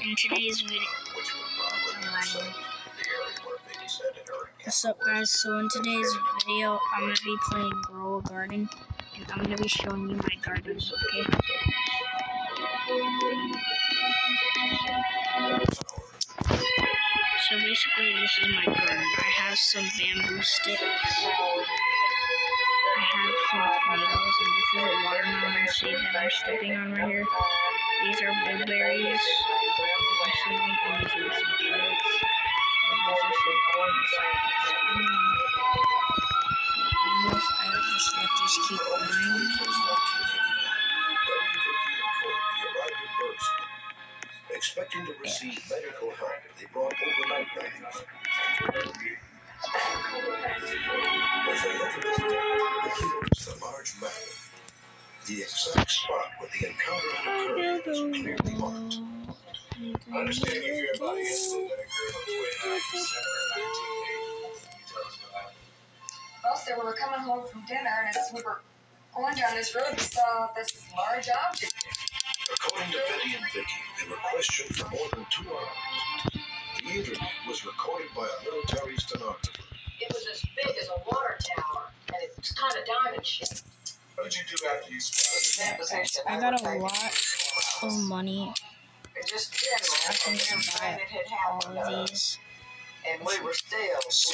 in today's video, what's up guys? So in today's video, I'm going to be playing Grow a Garden, and I'm going to be showing you my garden, okay? So basically, this is my garden. I have some bamboo sticks. I have some tomatoes, and this is a watermelon seed that I'm stepping on right here. These are blueberries. I'm saving, and these are some carrots. And these are some corns. So I don't know if I just let these keep growing. Expecting to receive medical help, they brought overnight bags. As they entered the store, Vicky noticed a large map. The exact spot where the encounter had occurred was clearly marked. I understand you hear about the incident that occurred on 29th December 1980. Can you tell us what happened? Well, sir, we were coming home from dinner, and as we were going down this road, we saw this large object. According to Betty and Vicky, they were questioned for more than 2 hours. The interview was recorded by a military stenographer. It was as big as a water tower, and it was kind of diamond-shaped. What did you do after you spotted it? I got a lot of money. Just I can just buy all of these. And we were still. So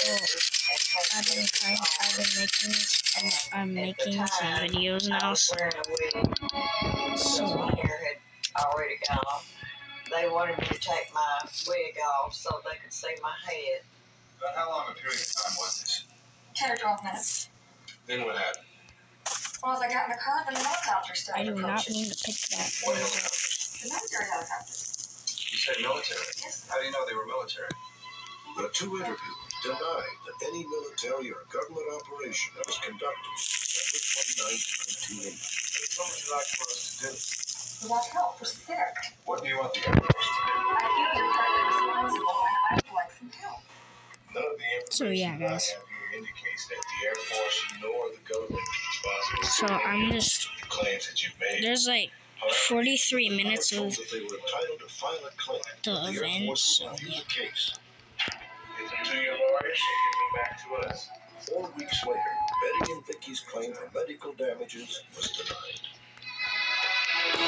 I'm making some videos now. So my hair had already gone off. They wanted me to take my wig off so they could see my head. About how long a period of time was this? 10 or 12 minutes. Then what happened? Well, as I got in the car, then the helicopter I started do not approaching. mean to pick that. What helicopter? The military helicopter. You said military? Yes. How do you know they were military? The 2 interviewers denied that any military or government operation was conducted December 29, 1980. What would you like for us to do? We want help. We're sick. What do you want the Air Force to do? I feel you're partly responsible, and I would like some help. None of the So, yeah, information that I guys. have here indicates that the Air Force nor the government is responsible So for I'm any just. of the claims that you've made. There's like 43 minutes Told of that they were entitled to file a claim. the Air event. Force So would review yeah. the case. Give them to your lawyers and give them back to us. 4 weeks later, Betty and Vicky's claim for medical damages was denied. In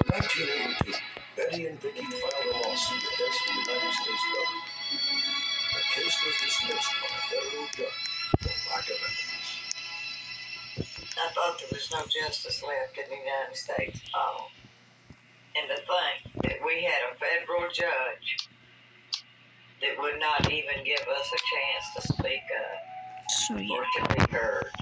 1982, Betty and Vicky filed a lawsuit against the United States government. The case was dismissed by a federal judge for lack of evidence. I thought there was no justice left in the United States at all. And to think that we had a federal judge that would not even give us a chance to speak up So yeah. or to be heard.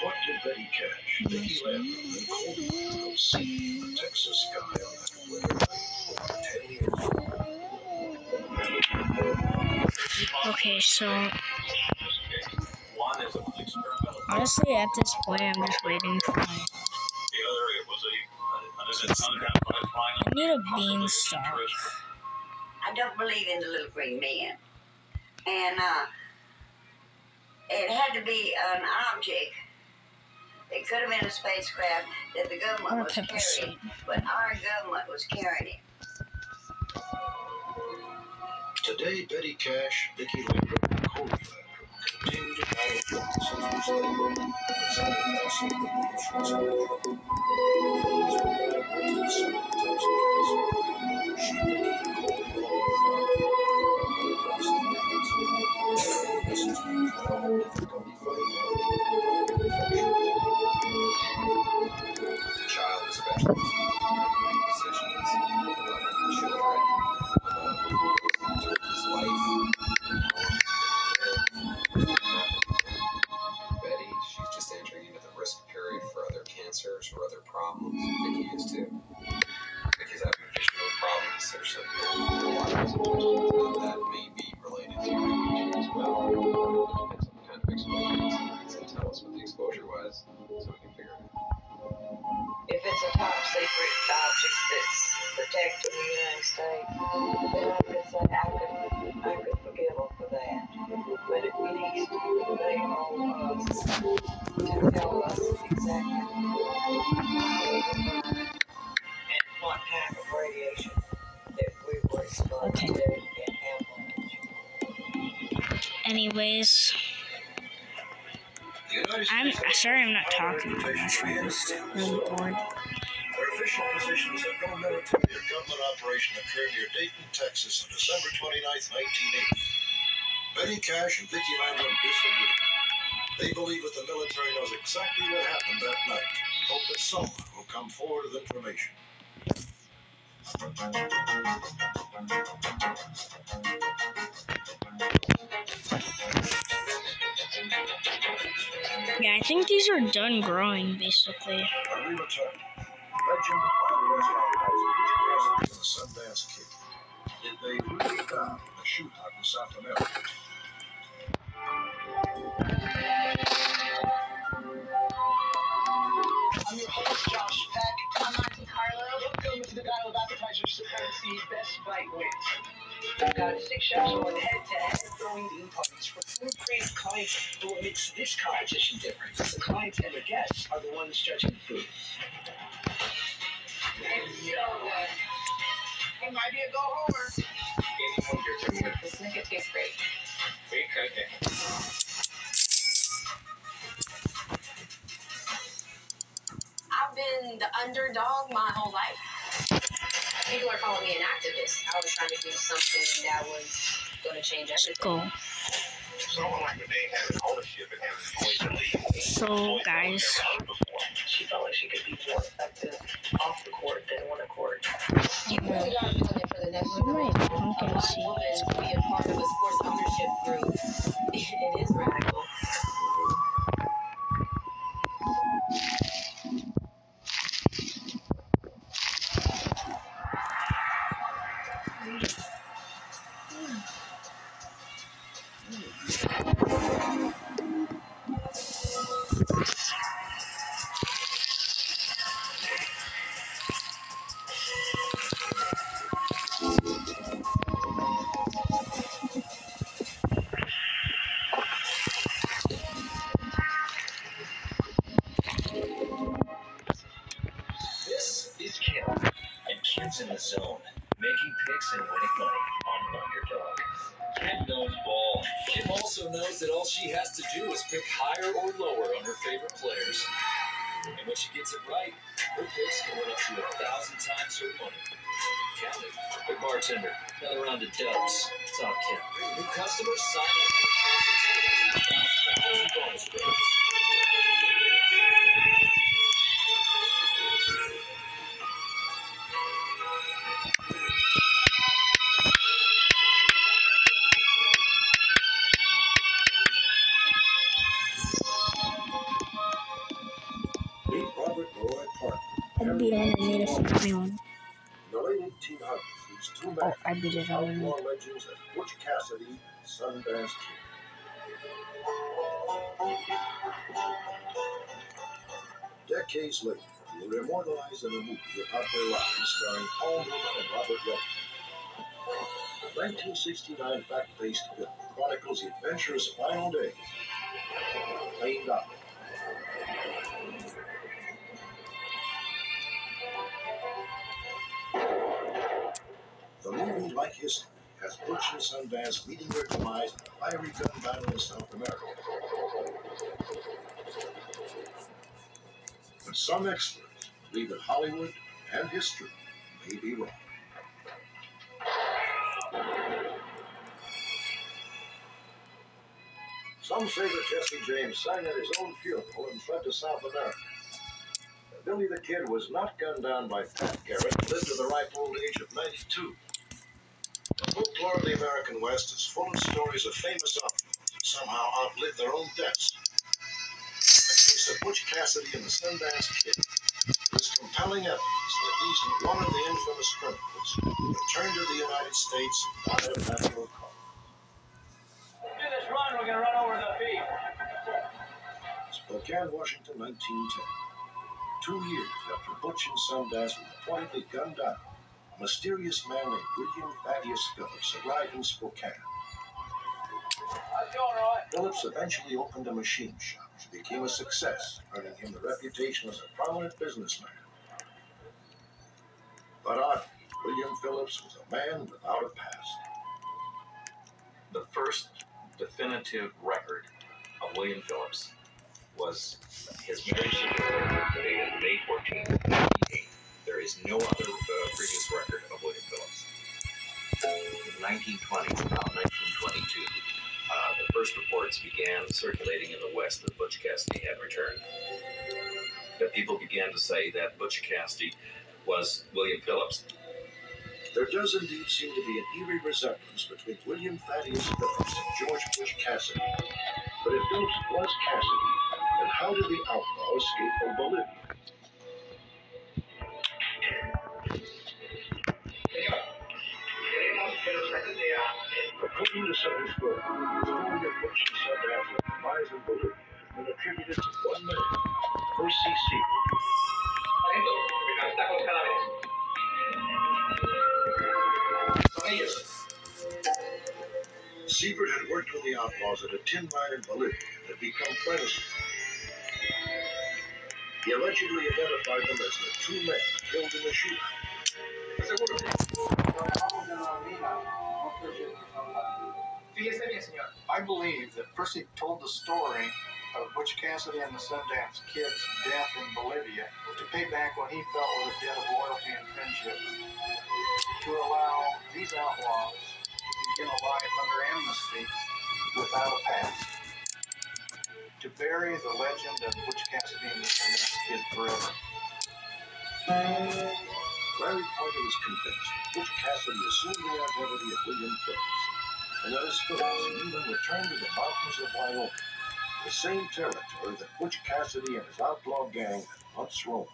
What did Betty catch? Vicky Lambert and Colby could see the Texas sky on that winter night over 10 years. Okay, so One is an experimental. honestly, at this point, I'm just waiting for my. The other, it was I need a beanstalk. I don't believe in the little green man. And it had to be an object. It could have been a spacecraft that the Or government was pepper seed. carrying, but our government was carrying it. Today, Betty Cash, Vicky Lambert, and Colby Lambert continue to battle witnesses which they believe presented massive radiation exposure. Betty's been diagnosed with several types of cancer. She, Vicky, and Colby all have across the United States. This is now having difficulty fighting off infections. The child especially make decisions about having children, his life. Betty, she's just entering into the risk period for other cancers or other problems. Vicky is too. Vicky's having visual problems. There's a lot of suggestions that may be related to radiation as well. And some kind of exposure. So tell us what the exposure was so we can figure it out. If it's a top secret object that's protecting the United States, then I could say I could forgive them for that. But at least they owe us to tell us exactly second. And what type of radiation that we were exposed Okay. to and how much. Anyways, The United I'm States sorry I'm not talking too Transportation much. I'm Agency just has really bored. Their official position is that no military or government operation occurred near Dayton, Texas on December 29th, 1980. Betty Cash and Vicki Landrum disagree. They believe that the military knows exactly what happened that night and hope that someone will come forward with information. Yeah, I think these are done growing, basically. When we return, legend of Wild West outlaws Butch Cassidy and the Sundance Kid. Did they really die in a shootout in South America? I'm your host, Josh Peck. I'm Monte Carlo. Welcome to the Battle of Appetizer Supremacy. Best Bite Wins. We've got 6 chefs going head-to-head throwing theme parties for food-crazed clients. But what makes this competition different is the clients and the guests are the ones judging the food. It's so good. It might be a go-homer. Anyone here can win. This snicket tastes great. We could. I've been the underdog my whole life. People are calling me an activist. I was trying to do something that was going to change everything. Go. Someone like Renee had ownership and had employees to leave. So, guys, She felt like she could be more effective off the court than on the court. You really are building for the next where's my generation. pumpkin A black seeds? woman to be a part of a sports ownership group. It is radical. This is Kim, and Kim's in the zone, making picks and winning money on Underdog. Kim knows ball. Kim also knows that all she has to do is pick higher or lower on her favorite players. And when she gets it right, her picks can win up to 1,000 times her money. Count it. Hey, bartender, another round of dubs. It's on Kim. New customers sign up for 1,000 bonus bets. Meet Robert Roy Parker. I beat underneath it for everyone. In the late 1800s, these two men Oh, I beat it underneath. outlaw legends as Butch Cassidy, Sundance Kid. Decades later, they were immortalized in a movie about their lives starring Paul Newman and Robert Redford. The 1969 fact-based film chronicles the adventurous final days of Plain Down. The movie, like history, has Butch and Sundance meeting their demise in a fiery gun battle in South America. But some experts believe that Hollywood and history may be wrong. Some say that Jesse James sang at his own funeral and fled to South America. That Billy the Kid was not gunned down by Pat Garrett and lived to the ripe old age of 92. The folklore of the American West is full of stories of famous outlaws who somehow outlived their own deaths. The case of Butch Cassidy and the Sundance Kid is compelling evidence that at least one of the infamous criminals returned to the United States and died of natural causes. Do this run, we're gonna run over the beef. Spokane, Washington, 1910. 2 years after Butch and Sundance were reportedly gunned down, a mysterious man named William Thaddeus Phillips arrived in Spokane. How's it going, Roy? Phillips eventually opened a machine shop She became a success, earning him the reputation as a prominent businessman. But oddly, William Phillips was a man without a past. The first definitive record of William Phillips was his marriage certificate dated May 14, 1908. There is no other previous record of William Phillips. In the 1920s, about 1922, the first reports began circulating in the West that Butch Cassidy had returned. That people began to say that Butch Cassidy was William Phillips. There does indeed seem to be an eerie resemblance between William Thaddeus Phillips and George Butch Cassidy. But if Phillips was Cassidy, then how did the outlaw escape from Bolivia? According to some historians, the story of Butch and Sundance' demise in Bolivia has been attributed to one man, Percy Seaver. Siebert had worked with the outlaws at a tin mine in Bolivia and had become friends with them. He allegedly identified them as the two men killed in the shootout. I believe that Percy told the story of Butch Cassidy and the Sundance Kid's death in Bolivia to pay back what he felt was a debt of loyalty and friendship, to allow these outlaws to begin a life under amnesty without a past, to bury the legend of Butch Cassidy and the Sundance Kid forever. Larry Pointer was convinced that Butch Cassidy assumed the identity of William Phillips, and that as Phillips he even returned to the mountains of Wyoming, the same territory that Butch Cassidy and his outlaw gang had once roamed.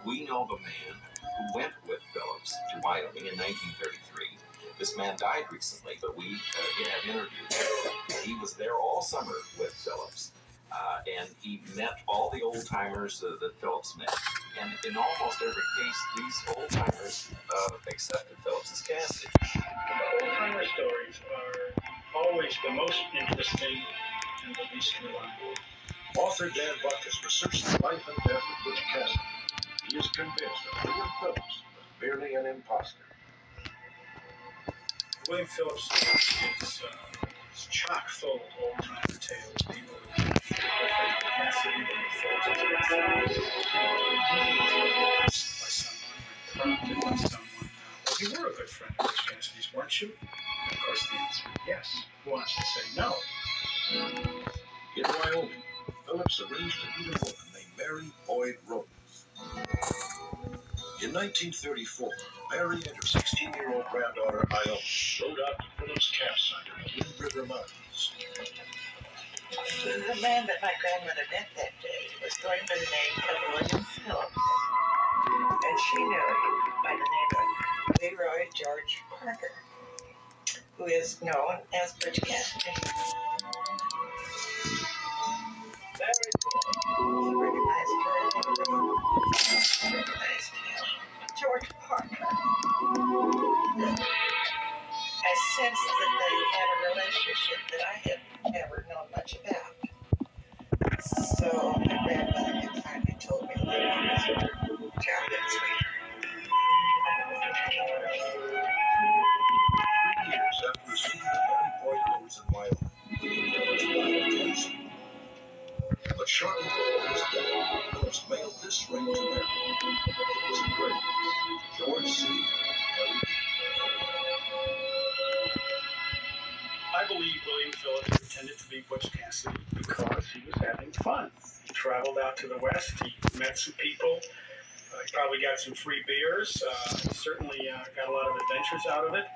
We know the man who went with Phillips to Wyoming in 1933. This man died recently, but we have interviewed him. He was there all summer with Phillips, and he met all the old-timers that Phillips met. And in almost every case, these old-timers accepted Phillips as Cassidy. The old-timer stories are always the most interesting and the least reliable. Author Dan Buck has researched the life and death of Butch Cassidy. He is convinced that William Phillips was merely an imposter. William Phillips is chock full of old-timer tales. People who think Cassidy and Phillips is by someone, prompted by someone. Well, you were a good friend of Butch Cassidy's, weren't you? And of course, the answer is yes. Who wants to say no? In Wyoming, Phillips arranged to meet a woman named Mary Boyd Rhodes. In 1934, Mary and her 16-year-old granddaughter, Ione, rode out to Phillips' campsite in the Wind River Mountains. The man that my grandmother met that day was going by the name of William Phillips, and she knew him by the name of Leroy George Parker, who is known as Butch Cassidy. He recognized her in the room. He recognized him, George Parker. I sensed that they had a relationship that I had never known much about. So my grandmother had finally told me that he was her childhood sweetheart. 3 years after his meeting with Mary Boyd Rhodes in Wyoming, William Phillips died of cancer. But shortly before his death, Phillips mailed this ring to Mary. It was engraved, George C. Mary B. I believe William Phillips pretended to be Butch Cassidy because he was having fun. He traveled out to the West. He met some people. He probably got some free beers. He certainly got a lot of adventures out of it.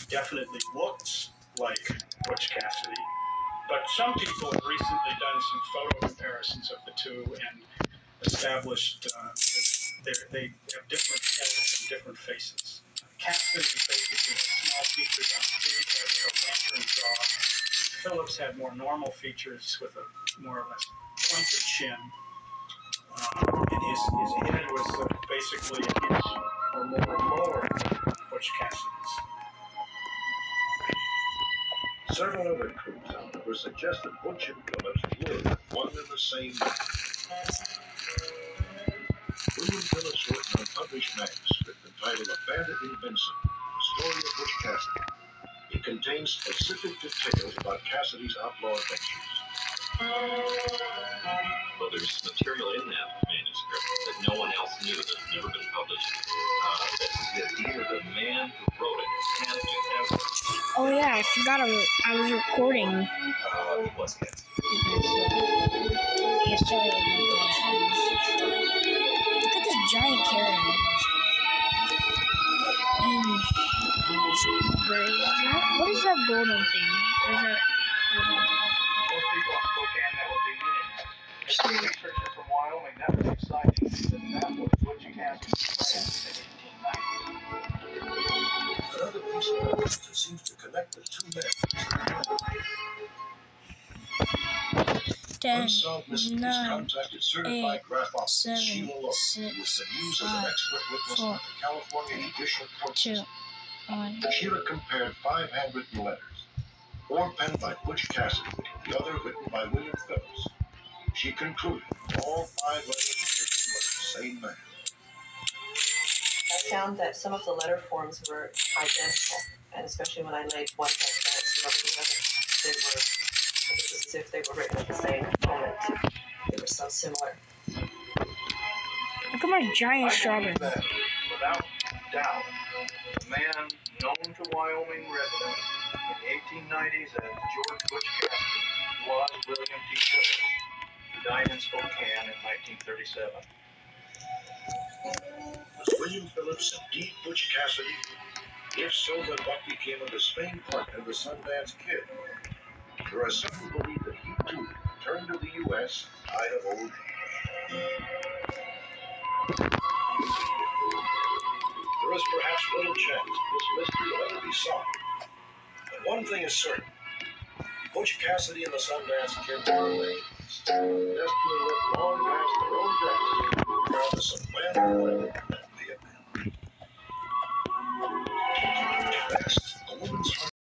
Definitely looked like Butch Cassidy. But some people have recently done some photo comparisons of the two and established that they have different heads and different faces. Cassidy basically had small features on his face, had a lantern jaw. Phillips had more normal features with a more or less pointed chin. And his head was basically an inch or more lower than Butch Cassidy's. Several other clues, however, suggest that Butch and Phillips were one and the same man. William Phillips wrote an unpublished manuscript entitled A Bandit in Vincent, the story of Butch Cassidy. It contains specific details about Cassidy's outlaw adventures. Well, there's material in that manuscript that no one else knew, that had never been published. That either the man who wrote it had to have. Oh yeah, I forgot I was recording. He was, yes. Yeah, sorry about that. Look at this giant carrot. And these berries. What is that golden thing? What is that golden thing? Most people in Spokane that would be winning. As a researcher from Wyoming, that was exciting. That was Butch Cassidy's plan in 1890. Another piece of evidence that seems to connect the two men. 10, Unsolved mysteries 9, contacted certified 8, graphoptimist 7, Sheila Lowe, who was 6, been used as an 5, expert witness 4, in the California judicial court 2, system. 1. Sheila compared 5 handwritten letters, 4 penned by Butch Cassidy, the other written by William Phillips. She concluded all 5 letters were written by the same man. I found that some of the letter forms were identical, and especially when I laid one transparency over the other, it was as if they were written at the same moment. They were so similar. Look at my giant strawberry. That, without doubt, the man known to Wyoming residents in the 1890s as George Butch Cassidy was William T. Phillips, who died in Spokane in 1937. Was William Phillips indeed Butch Cassidy? If so, then what became of his famed partner, the Sundance Kid? There are some who believe that he too returned to the U.S. and died of old age. There is perhaps little chance this mystery will ever be solved. But one thing is certain. Butch Cassidy and the Sundance Kid were legends. Destined to live long past their own deaths, regardless of when or where.